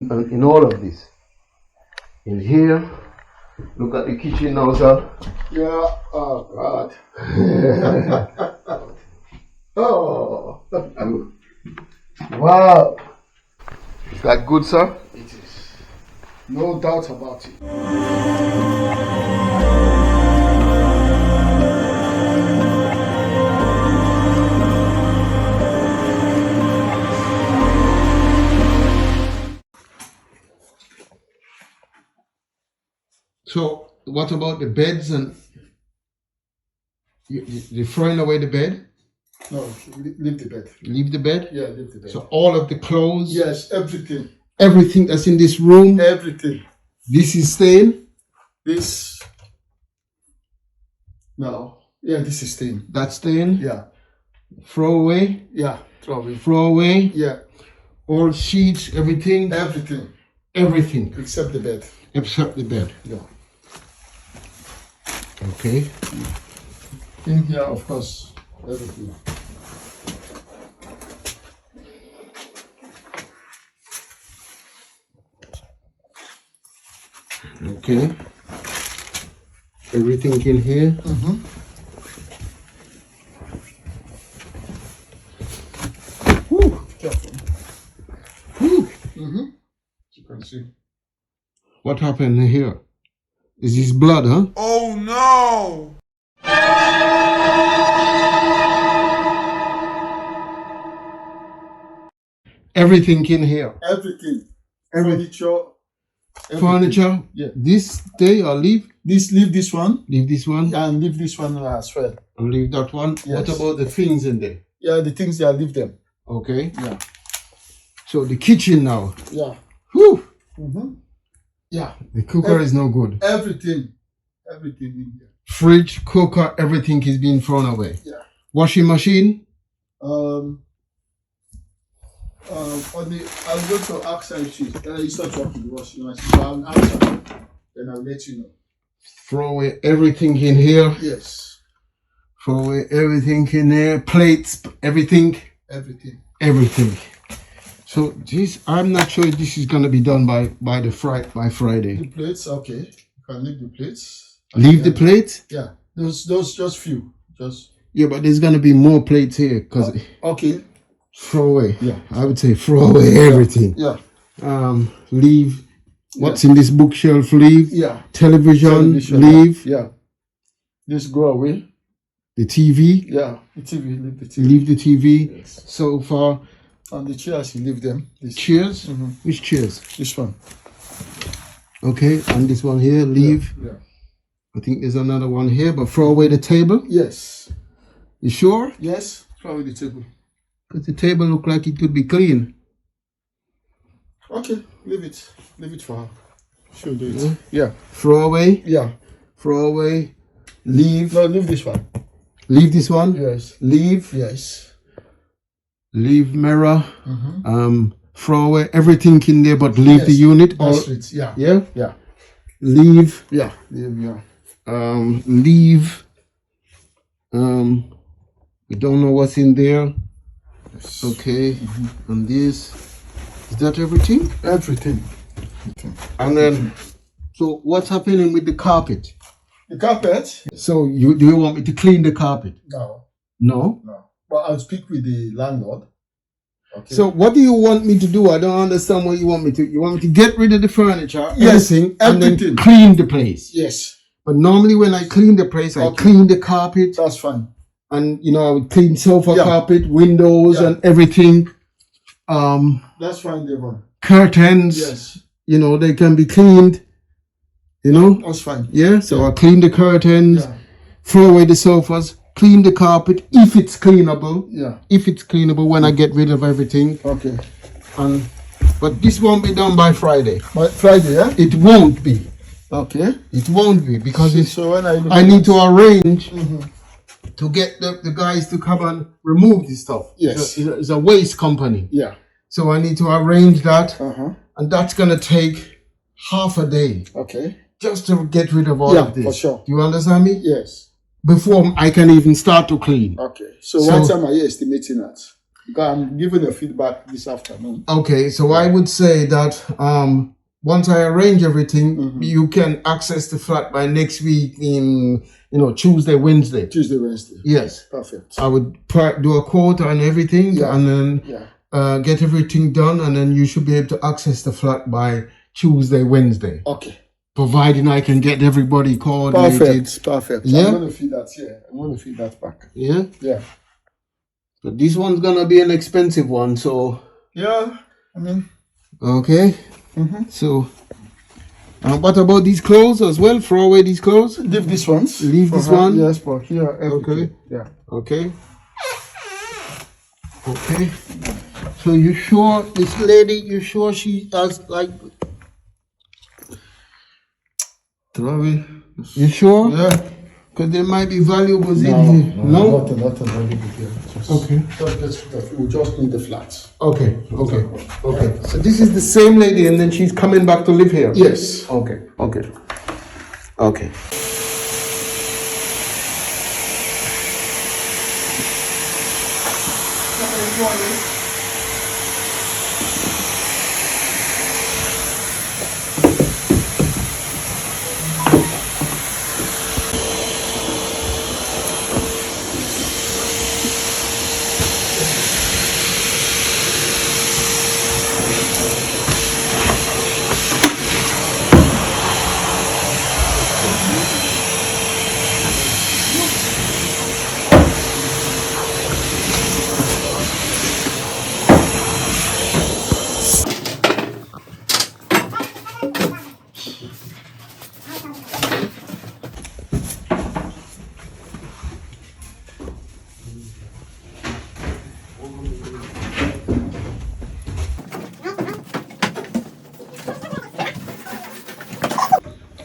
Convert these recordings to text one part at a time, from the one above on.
in all of this. In here, look at the kitchen now, sir. Yeah, oh God. Oh, wow. Is that good, sir? It is. No doubt about it. So, what about the beds and you're throwing away the bed? No, leave the bed. Leave the bed? Yeah, leave the bed. So all of the clothes? Yes, everything. Everything that's in this room? Everything. This is staying? This. No. Yeah, this is staying. That's staying? Yeah. Throw away? Yeah, throw away. Throw away? Yeah. All sheets, everything? Everything. Everything. Except the bed. Except the bed. Yeah. Okay. In here, of course, everything. Okay. Everything in here? Mm-hmm. Whew. Careful. Whew. Mm-hmm. You can see. What happened here? Is this blood, huh? Oh no! Everything in here? Everything. Furniture. Everything. Furniture? Yeah. This stay or leave? Leave this one. Leave this one? And leave this one as well. And leave that one? Yes. What about the things in there? Yeah, the things there, leave them. Okay. Yeah. So the kitchen now. Yeah. Whew. Mm-hmm. Yeah. The cooker is no good. Everything. Everything in here. Fridge, cooker, everything is being thrown away. Yeah. Washing machine? I'm going to ask her if it's not working the washing machine. So I'll ask her. Then I'll let you know. Throw away everything in here. Yes. Throw away everything in there. Plates, everything. Everything. Everything. So this, I'm not sure if this is gonna be done by Friday. The plates, okay. You can leave the plates. Leave the plates? Yeah. Those just few. Just. Yeah, but there's gonna be more plates here because okay. throw away. Yeah. I would say throw away everything. Yeah. Leave. What's in this bookshelf? Leave. Yeah. Television. Leave. Yeah. This go away. The TV. Yeah. The TV. Leave the TV. Leave the TV. Yes. So far. And the chairs, you leave them. This. Chairs? Mm-hmm. Which chairs? This one. Okay, and this one here, leave. Yeah. I think there's another one here, but throw away the table. Yes. You sure? Yes. Throw away the table. Because the table look like it could be clean. Okay, leave it. Leave it for her. She'll do it. Yeah. Throw away. Yeah. Throw away. Leave. No, leave this one. Leave this one. Yes. Leave. Yes. Leave mirror. Mm-hmm. Throw away everything in there, but leave the unit. That's it. Yeah. Yeah. Yeah. Leave. Yeah. Leave. Yeah. Leave. We don't know what's in there. Yes. Okay. And this. Is that everything? Everything. And then, so what's happening with the carpet? The carpet? So do you want me to clean the carpet? No. No? No. But I'll speak with the landlord. Okay. So what do you want me to do? I don't understand what you want me to. You want me to get rid of the furniture, Yes, everything, and everything. then clean the place? Yes. But normally when I clean the place, I Okay. clean the carpet, That's fine. and I would clean sofa Yeah. carpet, windows, Yeah. and everything. That's fine, Devon. Curtains. Yes. They can be cleaned. That's fine. Yeah. So I clean the curtains, Yeah. throw away the sofas, clean the carpet if it's cleanable. Yeah. If it's cleanable when I get rid of everything. Okay. But this won't be done by Friday. By Friday, yeah? It won't be. Okay. It won't be because So when I need to arrange to get the guys to come and remove this stuff. Yes. It's a waste company. Yeah. So I need to arrange that, Uh-huh. and that's gonna take half a day Okay. just to get rid of all of this. for sure. Do you understand me? Yes. Before I can even start to clean. Okay. So what time are you estimating at? Because I'm giving a feedback this afternoon. Okay, so I would say that once I arrange everything, Mm-hmm. you can access the flat by next week in, Tuesday, Wednesday. Tuesday, Wednesday. Yes. Perfect. I would do a quote and everything, Yeah. and then get everything done, and then you should be able to access the flat by Tuesday, Wednesday. Okay. Providing I can get everybody coordinated. Perfect. Yeah. I'm going to feed that here. I'm going to feed that back. Yeah. Yeah. But this one's gonna be an expensive one, so. Yeah. I mean. Okay. Mm-hmm. So. What about these clothes as well? Throw away these clothes? Leave this ones. Leave this one? Yes, but here, everything. Okay. Yeah. Okay. Okay. So you sure this lady, you sure she has like. Throw away. You sure? Yeah. Because there might be valuables in here. No? Nothing really big here. Okay. We just need the flats. Okay. So this is the same lady and then she's coming back to live here? Yes. Okay.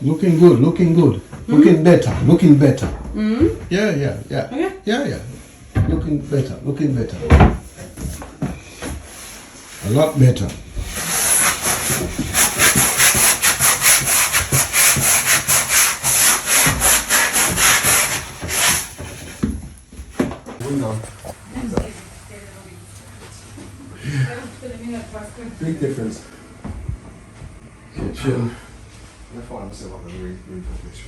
Looking good. Looking better. Mm-hmm. Yeah. Okay. Yeah. Looking better. A lot better. Big difference. Kitchen. That's why I'm still on the refocus.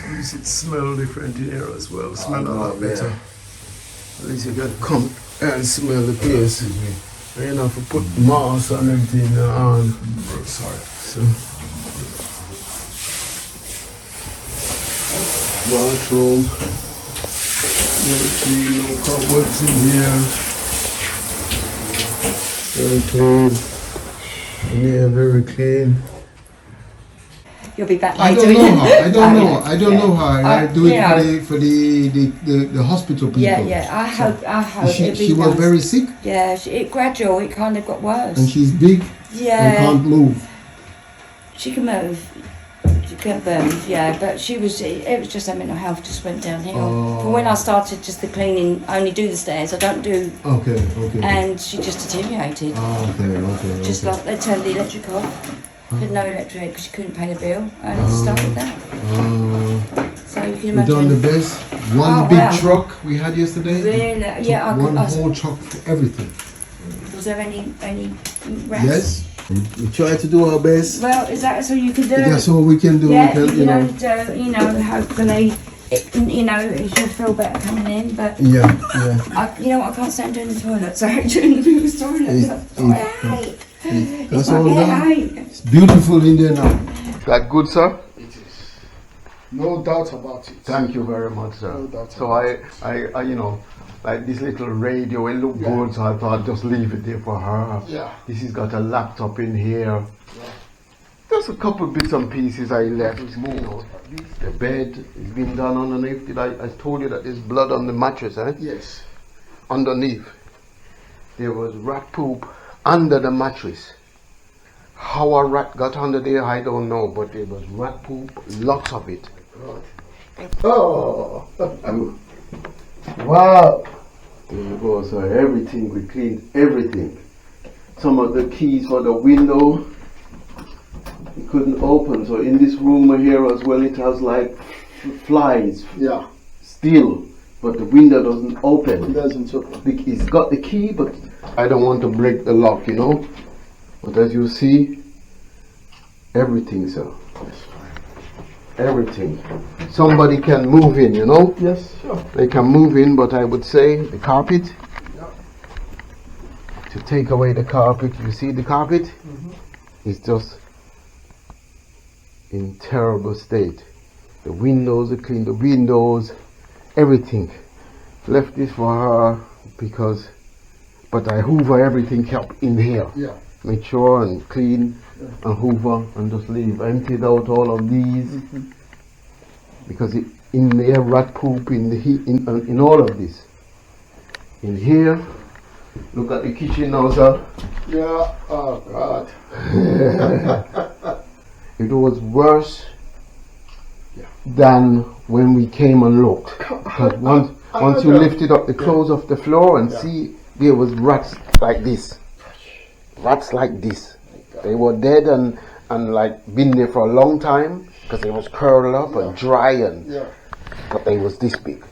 At least it smells different in here as well. Smell a lot better. At least you can come and smell the place. You know, if you put moss and everything on. Sorry. So. Bathroom. Very clean, no cobwebs in here. Very clean. Yeah, very clean. You'll be back I later. don't know how. I don't know how. I do it yeah. for the hospital people. Yeah. I hope She it'll be was nice. very sick Yeah, it gradual. It kind of got worse. and she's big and Yeah, can't move. she can move. She can move. Yeah, but she was. It was just her mental health just went downhill. Oh. From when I started just the cleaning, I only do the stairs. I don't do. Okay. And she just deteriorated. Okay. Just like they turned the electric off. Had no electric because she couldn't pay the bill, and it started that. So you can We imagine. done the best. One Oh, big wow. truck we had yesterday. Really? Yeah. One whole truck for everything. Was there any rest? Yes. We try to do our best. Well, is that so you can do? That's all we can do. Yeah, we can, you know, hopefully, it should feel better coming in. But Yeah. I can't stand doing the toilet. So doing the people's toilet. That's all done. It's beautiful in there now. That good, sir? It is. No doubt about it. Thank you very much, sir. No doubt So I like this little radio, it looked good, so I thought just leave it there for her. Yeah. This has got a laptop in here. There's a couple bits and pieces I left. The bed has been done underneath. I told you that there's blood on the mattress, eh? Yes. Underneath. There was rat poop under the mattress. How a rat got under there, I don't know, but there was rat poop, lots of it. Oh. Wow. There you go, so everything, we cleaned everything. Some of the keys for the window, it couldn't open, so in this room here as well, it has like flies, Yeah. still, but the window doesn't open. It doesn't open. It's got the key, but I don't want to break the lock, you know. But as you see, everything, sir. Everything. Somebody can move in, you know. Yes, sure. They can move in, but I would say the carpet. To take away the carpet, you see the carpet? It's just in terrible state. The windows, I cleaned the windows, everything. Left this for her because, but I hoover everything up in here. Yeah. Make sure and clean and hoover and just leave. Emptied out all of these because in there rat poop in the heat in all of this. In here, look at the kitchen now, sir. Yeah. Oh God. It was worse than when we came and looked. But once you lifted up the clothes off the floor and see, there was rats like this. Rats like this. They were dead and like been there for a long time because they was curled up and dry and but they was this big.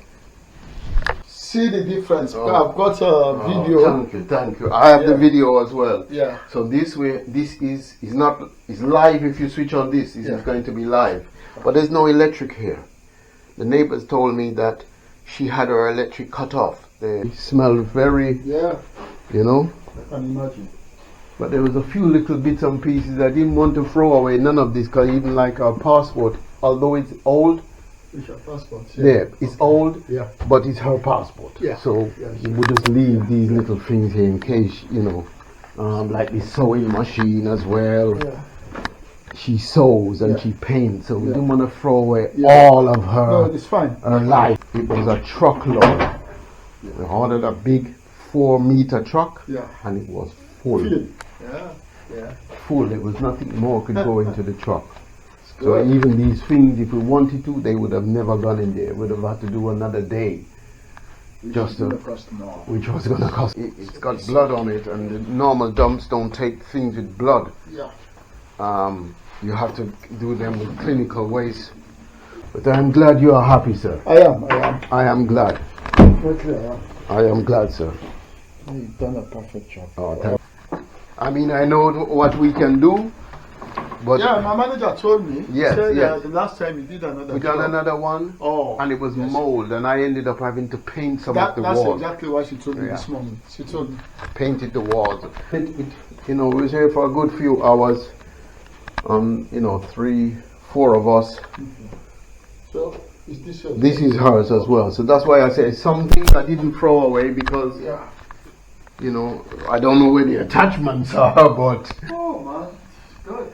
See the difference. I've got a video. Thank you. I have the video as well. Yeah. So this way, this is live. If you switch on this, is going to be live. But there's no electric here. The neighbors told me that she had her electric cut off. They smelled very, you know. I can imagine. But there was a few little bits and pieces I didn't want to throw away. None of this, because even like our passport, although it's old. It's your passport. It's old. Yeah. But it's her passport. Yeah. So you would just leave these little things here in case, you know, like the sewing machine as well. Yeah. She sews and she paints, so we didn't want to throw away all of her. No, it's fine. Her life. It was a truckload. We ordered a big 4-meter truck, and it was full. Full. There was nothing more could go into the truck. So even these things, if we wanted to, they would have never gone in there. We'd have had to do another day. Which was going to cost. It's got blood on it, and the normal dumps don't take things with blood. Yeah. You have to do them with clinical waste. But I'm glad you are happy, sir. I am. I am glad. I am glad, sir. You've done a perfect job. Oh, I mean, I know what we can do, but my manager told me. Yes, he said, yes. The last time he did another. We done another one, and it was mold, and I ended up having to paint some of the walls. That's exactly what she told me this morning. She told me. Painted the walls. You know, we was here for a good few hours. You know, 3-4 of us. So is this yours? This is hers as well. So that's why I say some things I didn't throw away because, you know, I don't know where the attachments are, but. Oh man, good.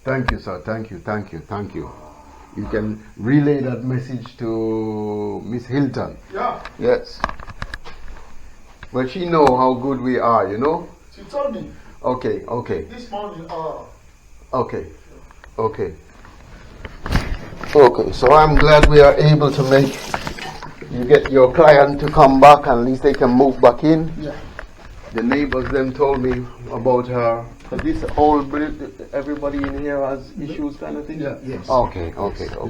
Thank you, sir. Thank you. You can relay that message to Miss Hilton. Yeah. Yes. But she know how good we are, you know. She told me. Okay. This morning. Okay. So I'm glad we are able to make you get your client to come back, and at least they can move back in. Yeah. The neighbors then told me about her. This old, everybody in here has issues, kind of thing. Yeah. Yes. Okay. So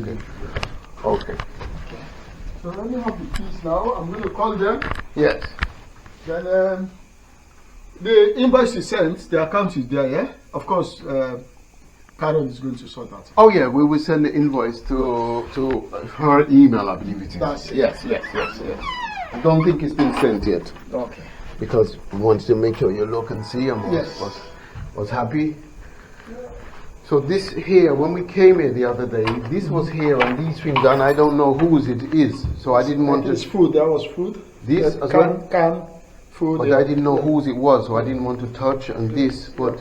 let me have the keys now. I'm going to call them. Yes. Then the invoice is sent. The account is there. Yeah. Of course. Karen is going to sort that. Oh yeah, we will send the invoice to her email, I believe it is. That's it. Yes. I don't think it's been sent yet. Okay. Because we want to make sure you look and see and was happy. So this here, when we came here the other day, this was here and these things, and I don't know whose it is. So I didn't want to. It's food. That was food. This as well? Can food. But I didn't know whose it was, so I didn't want to touch and this. But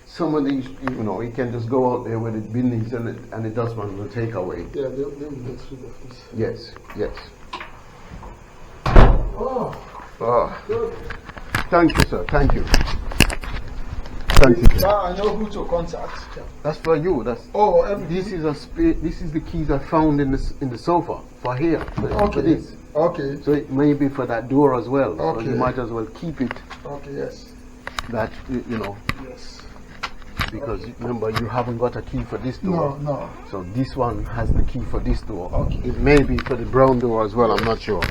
some of these, you know, you can just go out there with the buildings and it does want to take away. Yeah, they will get rid of this. Yes. Oh, good. Thank you, sir. Thank you. Now I know who to contact. That's for you. This is the keys I found in the sofa for here. For this. Okay. So it may be for that door as well. Okay. So you might as well keep it. Okay. Yes. That you know. Yes. because remember you haven't got a key for this door. No. So this one has the key for this door. Okay. It may be for the brown door as well, I'm not sure.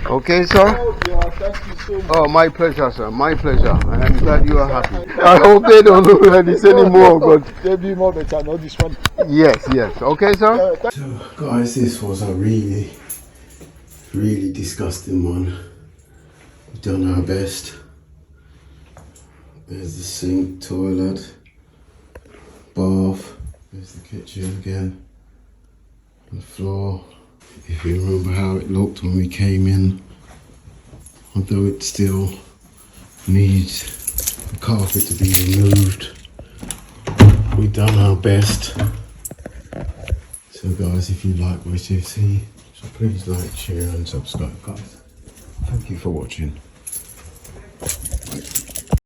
Okay, sir? Oh, yeah, thank you so much. Oh, my pleasure, sir. My pleasure. I'm glad you are happy. I hope they don't look like this anymore, but they'll be more better, not this one. yes. Okay, sir? So, guys, this was a really disgusting one. We've done our best. There's the sink, toilet, bath. There's the kitchen again. The floor. If you remember how it looked when we came in, although it still needs the carpet to be removed, we've done our best. So guys, if you like what you see, so please like, share and subscribe, guys. Thank you for watching.